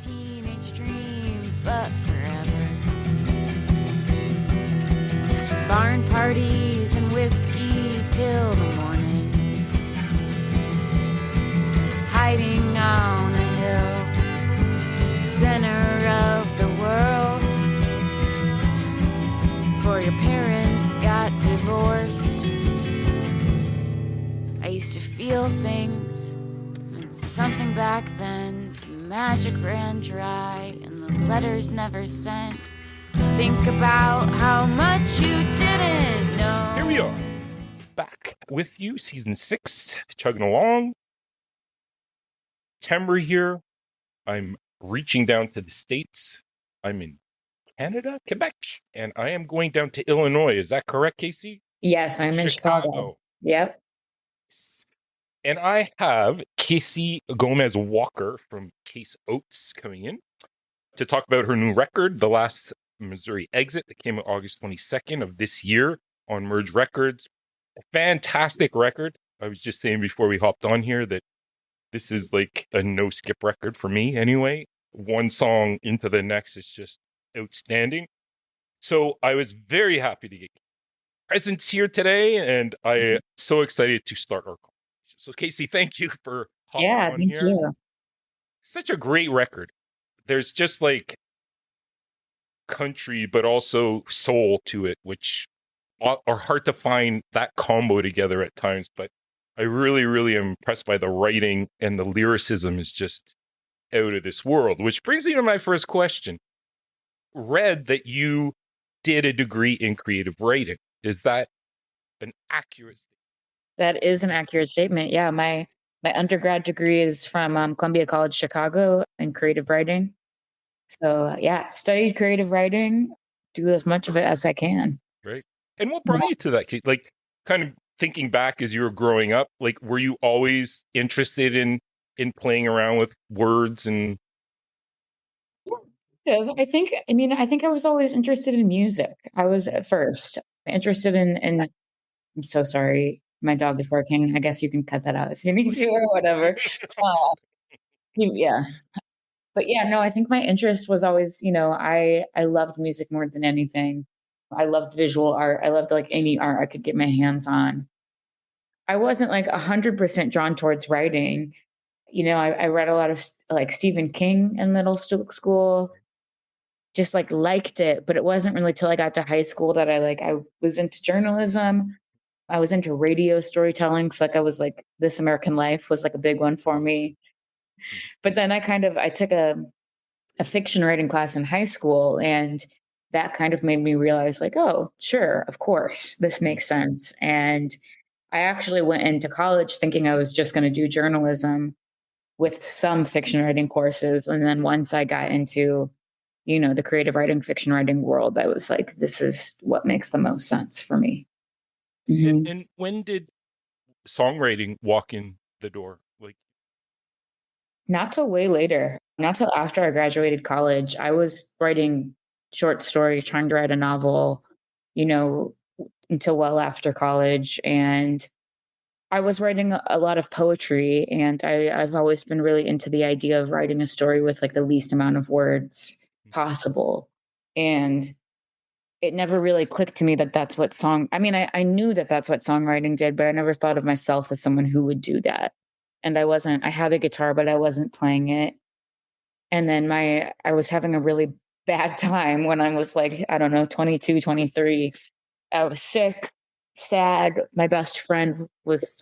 teenage dream, but forever. Barn parties and whiskey till the morning. Hiding on a hill, center of the world. Before your parents got divorced, I used to feel things, and something back then, magic ran dry, and the letters never sent. Think about how much you didn't know. Here we are, back with you, season 6, chugging along. September here. I'm reaching down to the States. I'm in Canada, Quebec, and I am going down to Illinois. Is that correct, Casey? Yes, I'm in Chicago. Yep. And I have Casey Gomez Walker from Casey Oats coming in to talk about her new record, The Last Missouri Exit, that came out August 22nd of this year on Merge Records. A fantastic record. I was just saying before we hopped on here that this is like a no-skip record for me anyway. One song into the next is just outstanding. So I was very happy to get presents here today, and I am so excited to start our conversation. So Casey, thank you for hopping on thank here. you. Such a great record. There's just like country, but also soul to it, which are hard to find that combo together at times. But I really, really am impressed by the writing, and the lyricism is just out of this world, which brings me to my first question. Read that you did a degree in creative writing. Is that an accurate statement? That is an accurate statement. Yeah, my undergrad degree is from Columbia College Chicago in creative writing. So yeah, studied creative writing, do as much of it as I can. Right. And what brought you to that? Like, kind of thinking back as you were growing up, like, were you always interested in playing around with words and? I think I was always interested in music. I was at first interested in I'm so sorry. My dog is barking. I guess you can cut that out if you need to or whatever. Yeah. But yeah, no, I think my interest was always, I loved music more than anything. I loved visual art. I loved like any art I could get my hands on. I wasn't like 100% drawn towards writing. I read a lot of like Stephen King in middle school, just like liked it, but it wasn't really till I got to high school that I was into journalism. I was into radio storytelling. So like I was like This American Life was like a big one for me. But then I took a fiction writing class in high school, and that kind of made me realize like, oh, sure, of course, this makes sense. And I actually went into college thinking I was just going to do journalism with some fiction writing courses. And then once I got into, the creative writing, fiction writing world, I was like, this is what makes the most sense for me. Mm-hmm. And when did songwriting walk in the door? Like, not till way later, not till after I graduated college. I was writing short stories, trying to write a novel, until well after college. And I was writing a lot of poetry, and I've always been really into the idea of writing a story with like the least amount of words possible. And it never really clicked to me that that's what I knew that that's what songwriting did, but I never thought of myself as someone who would do that. And I had a guitar, but I wasn't playing it. And then I was having a really bad time when I was like, I don't know, 22, 23. I was sick, sad. My best friend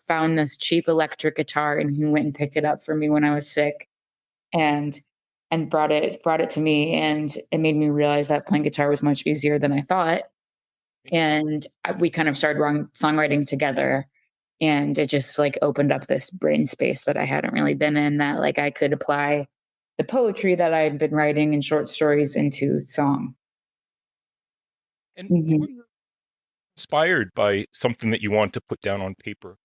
found this cheap electric guitar, and he went and picked it up for me when I was sick and brought it to me. And it made me realize that playing guitar was much easier than I thought. And we kind of started songwriting together, and it just like opened up this brain space that I hadn't really been in, that like I could apply the poetry that I had been writing in short stories into song. And were you inspired by something that you want to put down on paper?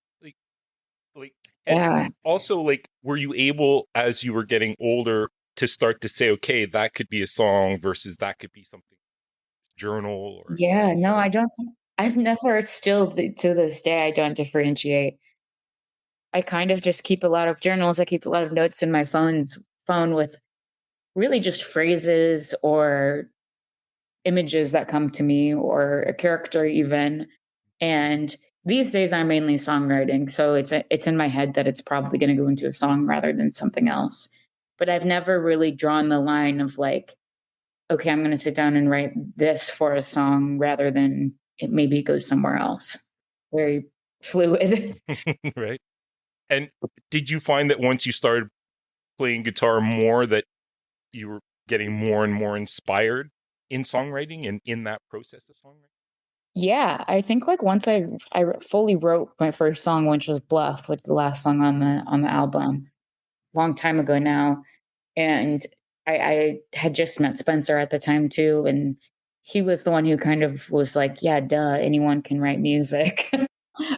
And also, like, were you able, as you were getting older, to start to say, okay, that could be a song versus that could be something journal? Or no, I don't think I've never still to this day, I don't differentiate. I kind of just keep a lot of journals. I keep a lot of notes in my phone with really just phrases or images that come to me or a character even. And these days I'm mainly songwriting, so it's in my head that it's probably going to go into a song rather than something else. But I've never really drawn the line of like, okay, I'm going to sit down and write this for a song rather than it maybe goes somewhere else. Very fluid. Right. And did you find that once you started playing guitar more that you were getting more and more inspired in songwriting and in that process of songwriting? Yeah, I think like once I fully wrote my first song, which was Bluff, which is the last song on the album, long time ago now, and I had just met Spencer at the time too, and he was the one who kind of was like, "Yeah, duh, anyone can write music."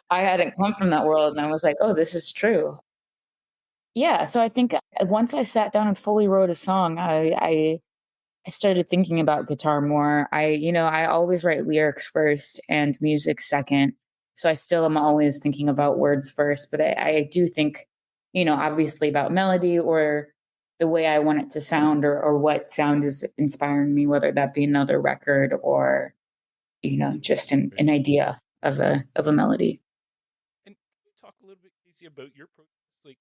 I hadn't come from that world, and I was like, "Oh, this is true." Yeah, so I think once I sat down and fully wrote a song, I started thinking about guitar more. I always write lyrics first and music second. So I still am always thinking about words first, but I do think, obviously about melody or the way I want it to sound or what sound is inspiring me, whether that be another record or, just an idea of a melody. And can you talk a little bit, Casey, about your process? Like,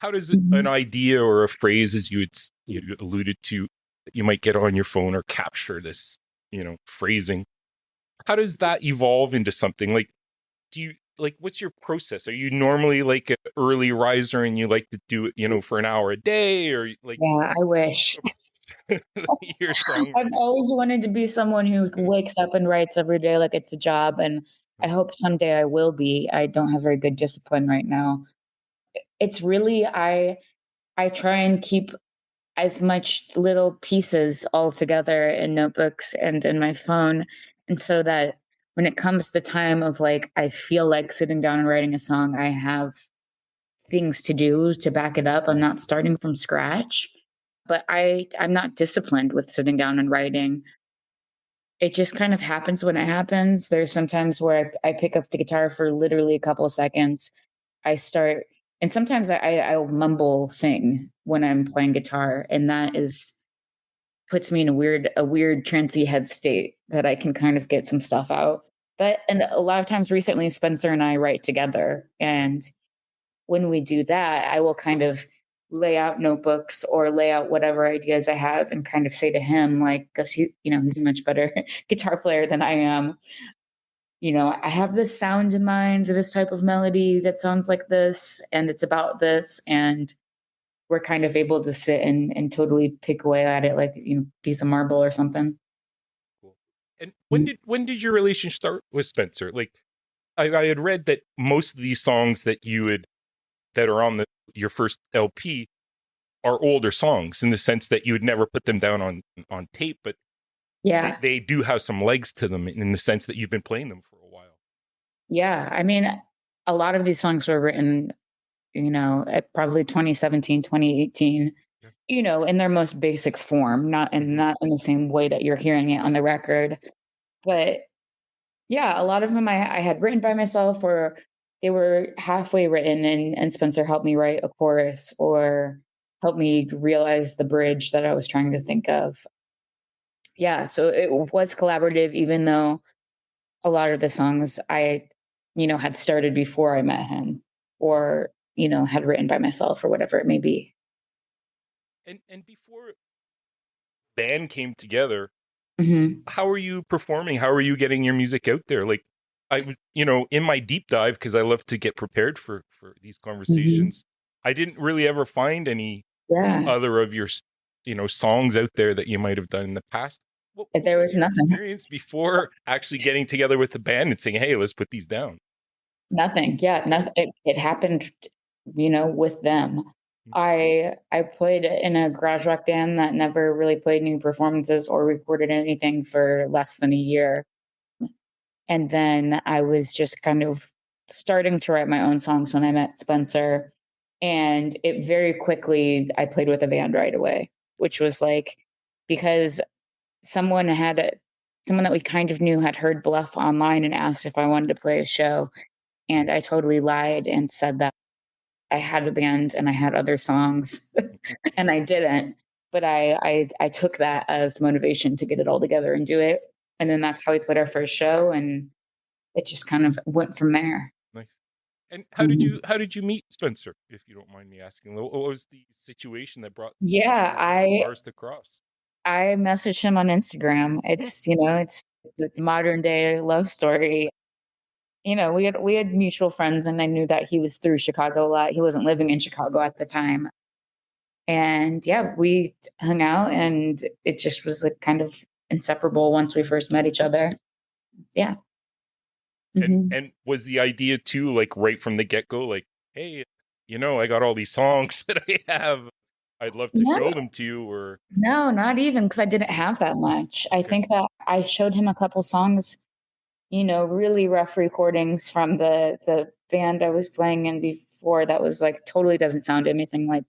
how does an Mhm. idea or a phrase, as you alluded to, that you might get on your phone or capture this, phrasing? How does that evolve into something? Like, do you like what's your process? Are you normally like an early riser and you like to do it, for an hour a day, or like Yeah, I wish. your I've songwriting? always wanted to be someone who wakes up and writes every day like it's a job, and I hope someday I will be. I don't have very good discipline right now. It's really I try and keep as much little pieces all together in notebooks and in my phone, and so that when it comes the time of like I feel like sitting down and writing a song, I have things to do to back it up. I'm not starting from scratch, but I'm not disciplined with sitting down and writing. It just kind of happens when it happens. There's sometimes where I pick up the guitar for literally a couple of seconds. I start, and sometimes I'll mumble sing when I'm playing guitar, and that is puts me in a weird trancy head state that I can kind of get some stuff out. But and a lot of times recently, Spencer and I write together, and when we do that, I will kind of lay out notebooks or lay out whatever ideas I have and kind of say to him, like, because he's a much better guitar player than I am. I have this sound in mind, this type of melody that sounds like this, and it's about this. And we're kind of able to sit and totally pick away at it like, piece of marble or something. Cool. And when Mhm. did your relation start with Spencer? Like, I had read that most of these songs that are on your first LP are older songs in the sense that you would never put them down on tape, but Yeah. they do have some legs to them in the sense that you've been playing them for a while. Yeah. I mean, a lot of these songs were written, at probably 2017, 2018. Yeah. In their most basic form, Mhm. not in the same way that you're hearing it on the record. But yeah, a lot of them I had written by myself or they were halfway written and Spencer helped me write a chorus or helped me realize the bridge that I was trying to think of. Yeah, so it was collaborative even though a lot of the songs I, had started before I met him or, had written by myself or whatever it may be. And before band came together, Mhm. how are you performing? How are you getting your music out there? Like, in my deep dive, because I love to get prepared for these Mhm. conversations, I didn't really ever find any Yeah. other of your songs out there that you might have done in the past. What There was was your nothing. experience before actually getting together with the band and saying, hey, let's put these down? Nothing. Yeah, nothing. It happened, with them. I played in a garage rock band that never really played any performances or recorded anything for less than a year. And then I was just kind of starting to write my own songs when I met Spencer. And it very quickly, I played with a band right away, which was like because someone that we kind of knew had heard Bluff online and asked if I wanted to play a show. And I totally lied and said that I had a band and I had other songs, and I didn't. but I took that as motivation to get it all together and do it. And then that's how we played our first show, and it just kind of went from there. Nice. And Mhm. how did you meet Spencer, if you don't mind me asking? What was the situation that brought Yeah, the stars to cross? I messaged him on Instagram. It's, it's the modern day love story. We had mutual friends, and I knew that he was through Chicago a lot. He wasn't living in Chicago at the time. And yeah, we hung out, and it just was like kind of inseparable once we first met each other. Yeah. Mhm. And was the idea too, like right from the get-go, like, hey, I got all these songs that I have. I'd love to No, show them to you, or no, not even because I didn't have that much. I okay. think that I showed him a couple songs, really rough recordings from the band I was playing in before that was like totally doesn't sound anything like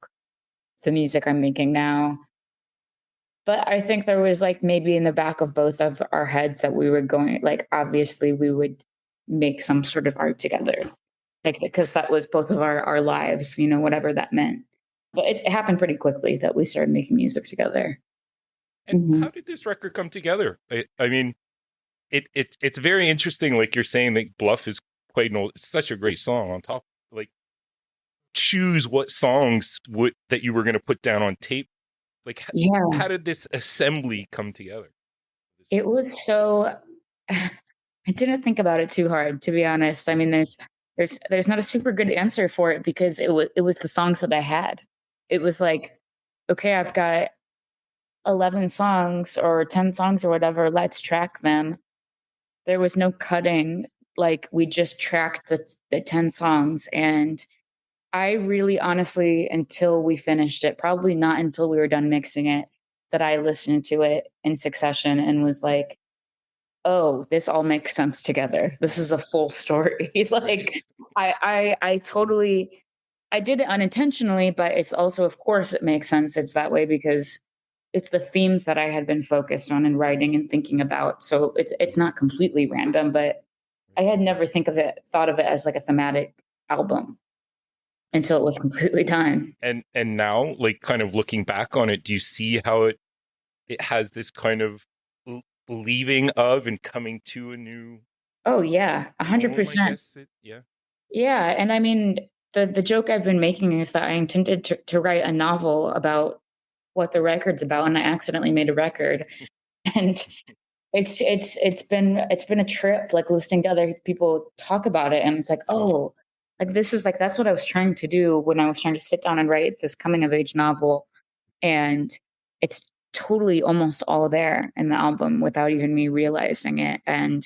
the music I'm making now. But I think there was like maybe in the back of both of our heads that we were going, like, obviously we would make some sort of art together. Like, because that was both of our lives, whatever that meant. But it happened pretty quickly that we started making music together. And Hmm. how did this record come together? I mean, it's very interesting. Like you're saying that Bluff is played. No, it's such a great song. On top, like choose what songs that you were going to put down on tape. Like Yeah, how did this assembly come together? it was so. I didn't think about it too hard, to be honest. I mean, there's not a super good answer for it because it was the songs that I had. It was like, okay, I've got 11 songs or 10 songs or whatever, let's track them. There was no cutting. Like, we just tracked the 10 songs. And I really honestly, until we finished it, probably not until we were done mixing it, that I listened to it in succession and was like, oh, this all makes sense together. This is a full story. Right. Like, I totally, I did it unintentionally, but it's also, of course, it makes sense. It's that way because it's the themes that I had been focused on and writing and thinking about. So it's not completely random, but I had never thought of it as like a thematic album until it was completely done. And now, like, kind of looking back on it, do you see how it has this kind of leaving of and coming to a new Oh yeah, hundred home? I percent. guess yeah. Yeah, and I mean the joke I've been making is that I intended to write a novel about what the record's about, and I accidentally made a record. And it's been a trip, like, listening to other people talk about it, and it's like, oh, like, this is like that's what I was trying to do when I was trying to sit down and write this coming of age novel, and it's totally almost all there in the album without even me realizing it. And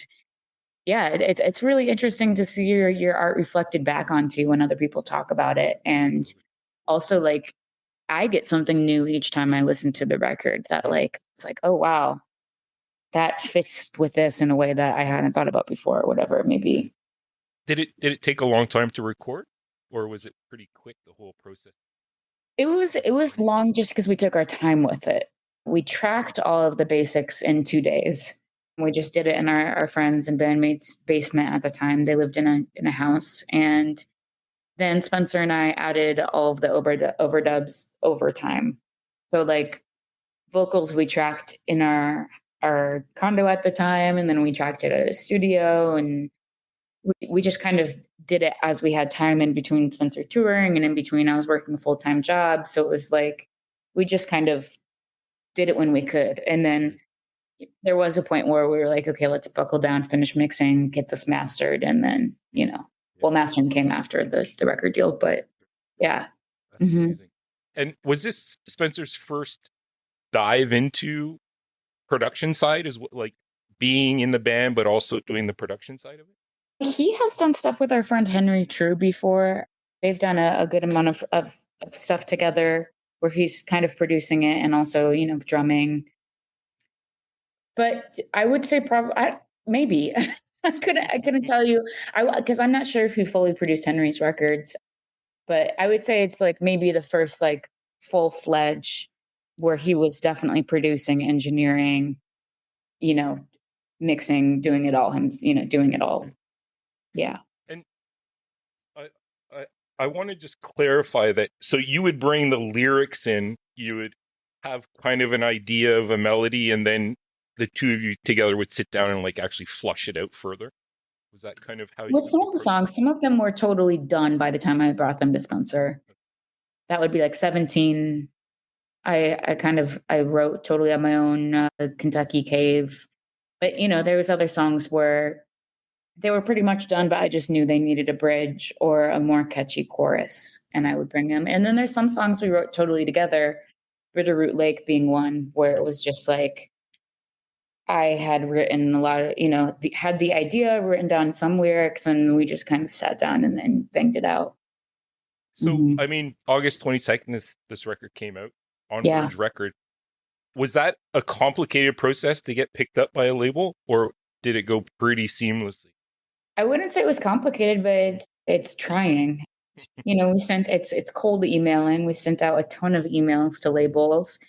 yeah, it's really interesting to see your art reflected back onto when other people talk about it. And also, like, I get something new each time I listen to the record that, like, it's like, oh wow, that fits with this in a way that I hadn't thought about before, or whatever it may be. Did it take a long time to record, or was it pretty quick, the whole process? It was long just because we took our time with it. We tracked all of the basics in 2 days. We just did it in our friends and bandmates' basement at the time. They lived in a house, and then Spencer and I added all of the overdubs over time. So, like, vocals we tracked in our condo at the time, and then we tracked it at a studio, and we just kind of did it as we had time in between Spencer touring and in between I was working a full-time job. So it was like we just kind of did it when we could. And then there was a point where we were like, okay, let's buckle down, finish mixing, get this mastered, and then, Yeah, well, mastering came after the record deal, but yeah. that's Hmm. amazing. And was this Spencer's first dive into production side, is what, like, being in the band but also doing the production side of it? He has done stuff with our friend Henry True before. They've done a good amount of stuff together where he's kind of producing it and also, drumming. But I would say probably maybe I couldn't tell you because I'm not sure if he fully produced Henry's records, but I would say it's like maybe the first like full fledged where he was definitely producing, engineering, you know, mixing, doing it all him, doing it all. Yeah. And I I I want to just clarify that. So you would bring the lyrics in, you would have kind of an idea of a melody, and then the two of you together would sit down and like actually flush it out further? Was that kind of how you With some of the approached songs, some of them were totally done by the time I brought them to Spencer. That would be like 17. I wrote totally on my own, Kentucky Cave. But, there was other songs where they were pretty much done, but I just knew they needed a bridge or a more catchy chorus, and I would bring them. And then there's some songs we wrote totally together, Bitterroot Lake being one, where it was just like I had written a lot of, had the idea written down some lyrics, and we just kind of sat down and then banged it out. So, Mhm. I mean, August 22nd, this record came out on Yeah. Verge Record. Was that a complicated process to get picked up by a label, or did it go pretty seamlessly? I wouldn't say it was complicated, but it's trying. It's cold emailing. We sent out a ton of emails to labels,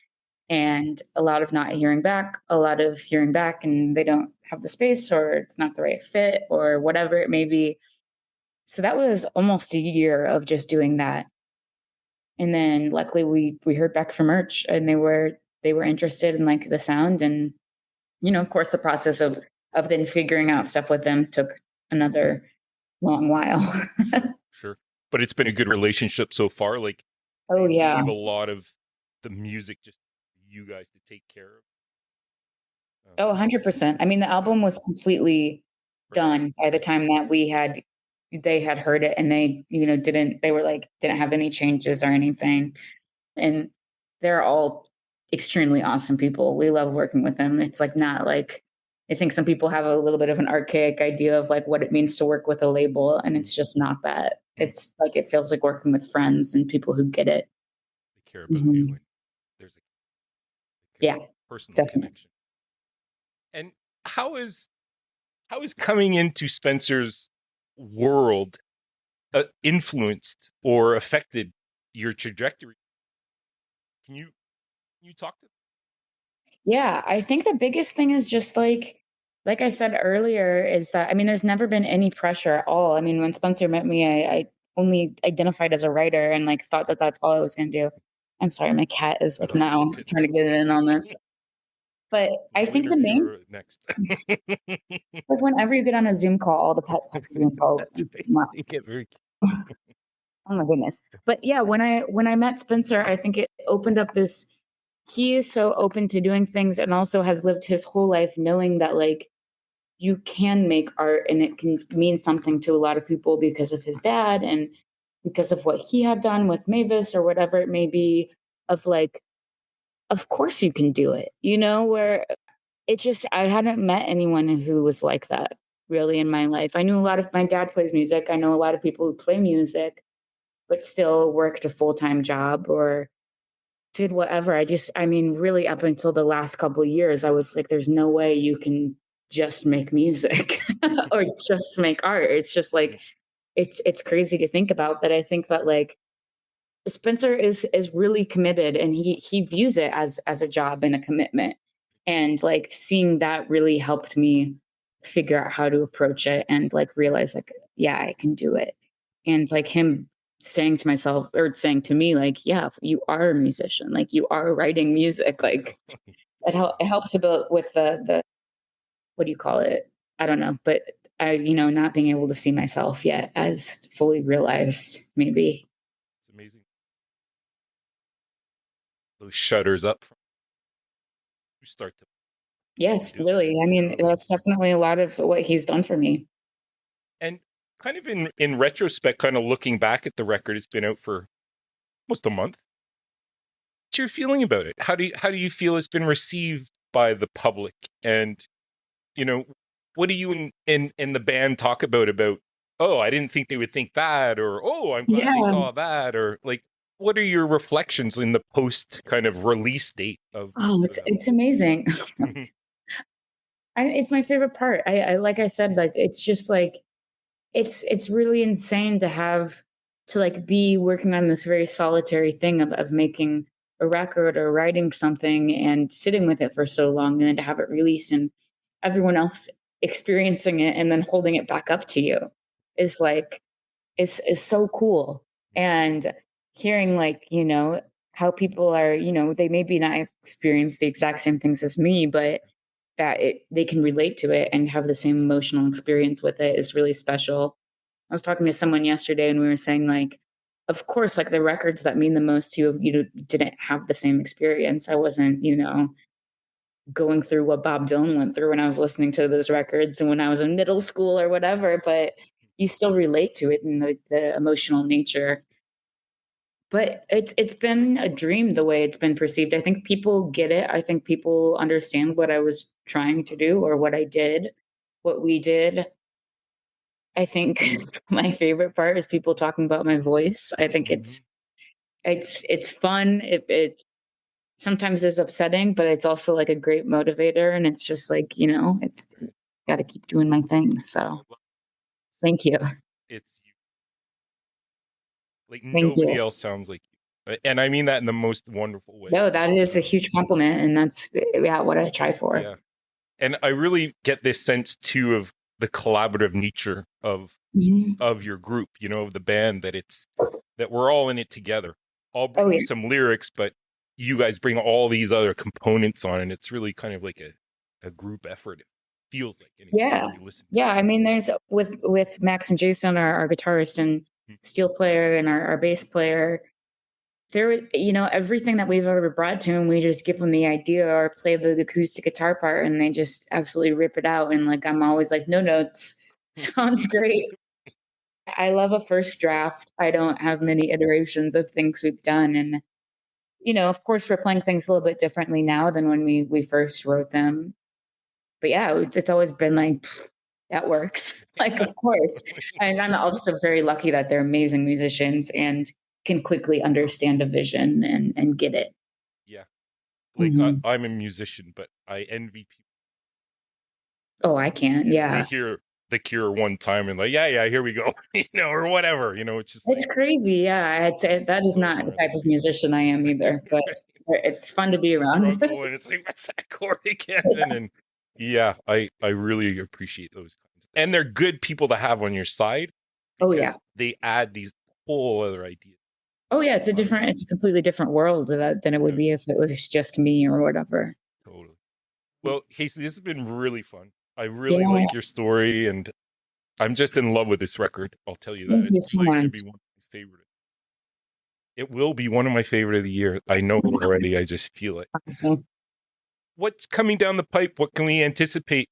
and a lot of not hearing back, a lot of hearing back and they don't have the space, or it's not the right fit, or whatever it may be. So that was almost a year of just doing that. And then luckily we heard back from Merch, and they were interested in like the sound, and of course the process of then figuring out stuff with them took another long while. Sure. But it's been a good relationship so far. Like, Oh they yeah. leave a lot of the music just for you guys to take care of. Oh, 100%. I mean, the album was completely done by the time that they had heard it, and didn't have any changes or anything. And they're all extremely awesome people. We love working with them. It's like not like I think some people have a little bit of an archaic idea of like what it means to work with a label, and it's just not that. It's like it feels like working with friends and people who get it. They care about you, and there's a Yeah, personal definitely. connection. And how is coming into Spencer's world influenced or affected your trajectory? Can you talk to? Yeah, I think the biggest thing is just like I said earlier, is that I mean, there's never been any pressure at all. I mean, when Spencer met me, I only identified as a writer and like thought that that's all I was going to do. I'm sorry, my cat is like now trying to get in on this. But I We'll think the interview main, her next. like whenever you get on a Zoom call, all the pets have to be involved. They get very. Oh my goodness. But yeah, when I met Spencer, I think it opened up this he is so open to doing things, and also has lived his whole life knowing that like you can make art and it can mean something to a lot of people because of his dad and because of what he had done with Mavis or whatever it may be, of like of course you can do it, where it just I hadn't met anyone who was like that really in my life. I knew a lot of my dad plays music. I know a lot of people who play music but still worked a full-time job or did whatever. I mean, really up until the last couple of years, I was like, there's no way you can just make music or just make art. It's just like it's crazy to think about. But I think that like Spencer is really committed, and he views it as a job and a commitment. And like seeing that really helped me figure out how to approach it and like realize like, yeah, I can do it. And like him saying to myself or saying to me, like, yeah, you are a musician, like you are writing music, like it helps about with the what do you call it? I don't know, but not being able to see myself yet as fully realized, maybe. It's amazing. Those shutters up. You start to. Yes, really. I mean, that's definitely a lot of what he's done for me. And kind of in retrospect, kind of looking back at the record, it's been out for almost a month. What's your feeling about it? How do you feel it's been received by the public? And what do you in the band talk about? Oh, I didn't think they would think that, or oh, I'm glad they Yeah. saw that, or like, what are your reflections in the post kind of release date of? Oh, it's amazing. It's my favorite part. I like I said, like it's just like it's really insane to have to like be working on this very solitary thing of making a record or writing something and sitting with it for so long, and then to have it released and everyone else experiencing it and then holding it back up to you is like is so cool. And hearing like, how people are, they maybe not experience the exact same things as me, but that they can relate to it and have the same emotional experience with it is really special. I was talking to someone yesterday and we were saying like, of course, like the records that mean the most to you, didn't have the same experience. I wasn't, going through what Bob Dylan went through when I was listening to those records and when I was in middle school or whatever, but you still relate to it in the emotional nature. But it's been a dream the way it's been perceived. I think people get it. I think people understand what I was trying to do or what I did, what we did. I think my favorite part is people talking about my voice. I think it's fun. It sometimes is upsetting, but it's also like a great motivator. And it's just like, it's got to keep doing my thing. So thank you. It's you. Like Thank nobody you. else sounds like you. And I mean that in the most wonderful way. No, that is a huge compliment. And that's what I try for. Yeah. And I really get this sense too of the collaborative nature of your group, of the band, that we're all in it together. I'll bring some lyrics, but you guys bring all these other components on, and it's really kind of like a group effort. It feels like anyway, yeah. I mean, there's with Max and Jason, our guitarist and steel player, and our bass player. There, everything that we've ever brought to them, we just give them the idea or play the acoustic guitar part, and they just absolutely rip it out. And like, I'm always like, no notes, sounds great. I love a first draft. I don't have many iterations of things we've done, and of course, we're playing things a little bit differently now than when we first wrote them. But yeah, it's always been like, that works. Like, of course. And I'm also very lucky that they're amazing musicians and can quickly understand a vision and get it. Yeah. Like I'm a musician, but I envy people. Oh, I can't. Yeah. They hear The Cure one time and like, yeah, here we go, or whatever, it's just it's like, crazy. Yeah. That is not the type of musician I am either, but it's fun to be around. And it's like, what's that chord again? And yeah, I really appreciate those kinds. And they're good people to have on your side. Because they add these whole other ideas. Oh yeah, it's a completely different world than it would be if it was just me or whatever. Totally. Well, Casey, this has been really fun. I really like your story, and I'm just in love with this record. I'll tell you that. Thank you so much. Gonna be one of my favorite. It will be one of my favorite of the year. I know already. I just feel it. Awesome. What's coming down the pipe? What can we anticipate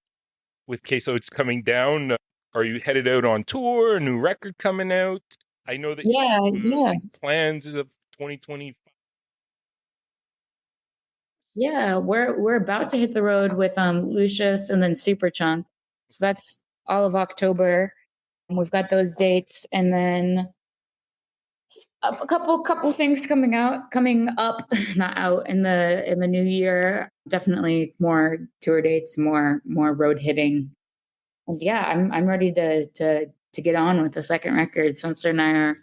with Casey Oats coming down? Are you headed out on tour? A new record coming out? I know that you have plans of 2025. Yeah, we're about to hit the road with Lucius and then Superchunk. So that's all of October. And we've got those dates, and then a couple things coming up, not out in the new year. Definitely more tour dates, more road hitting. And yeah, I'm ready to get on with the second record. Spencer and I are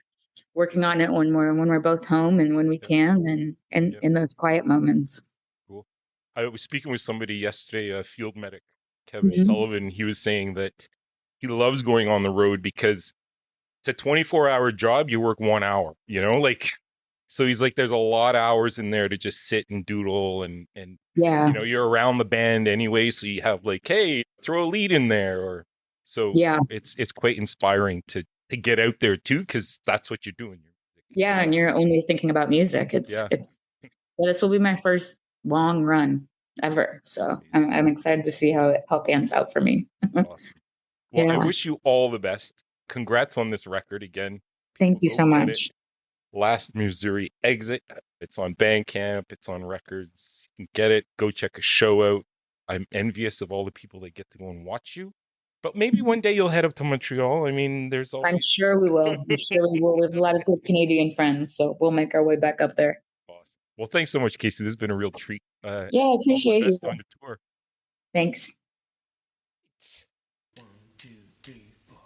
working on it when we're both home and when we can, and in those quiet moments. Cool. I was speaking with somebody yesterday, a field medic, Kevin Sullivan. He was saying that he loves going on the road because it's a 24-hour job. You work 1 hour, so he's like, there's a lot of hours in there to just sit and doodle and you're around the band anyway. So you have like, hey, throw a lead in there. It's quite inspiring to get out there too, because that's what you're doing. And you're only thinking about music. This will be my first long run ever. So I'm excited to see how it pans out for me. Awesome. Well, I wish you all the best. Congrats on this record again. Thank you so much. Last Missouri Exit. It's on Bandcamp. It's on records. You can get it. Go check a show out. I'm envious of all the people that get to go and watch you. But maybe one day you'll head up to Montreal. I mean, there's always... I'm sure we will. We have a lot of good Canadian friends, so we'll make our way back up there. Awesome. Well, thanks so much, Casey. This has been a real treat. I appreciate you. On the tour. Thanks. 1, 2, 3, 4.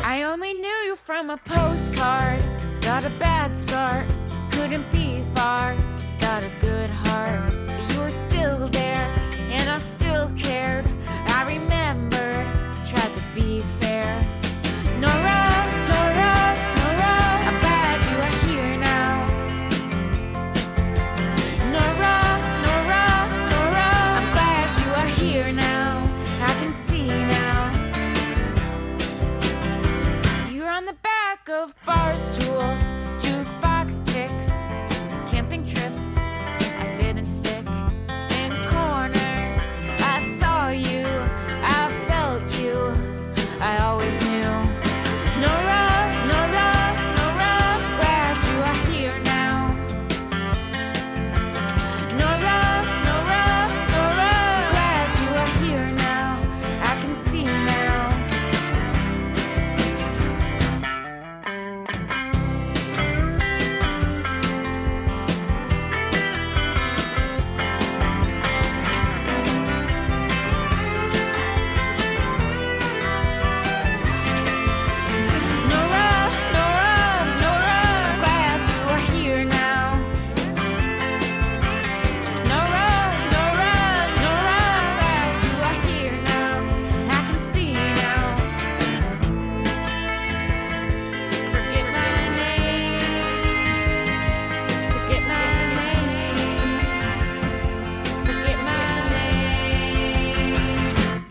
I only knew you from a postcard. Got a bad start, couldn't be far. Got a good heart, but you were still there, and I still cared. I remember, tried to be fair. Nora, I'm glad you are here now.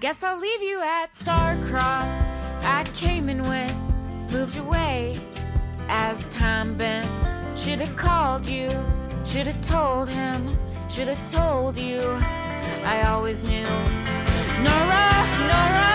Guess I'll leave you at star-crossed. I came and went, moved away as time bent. Should've called you, should've told him, should've told you. I always knew. Nora, Nora,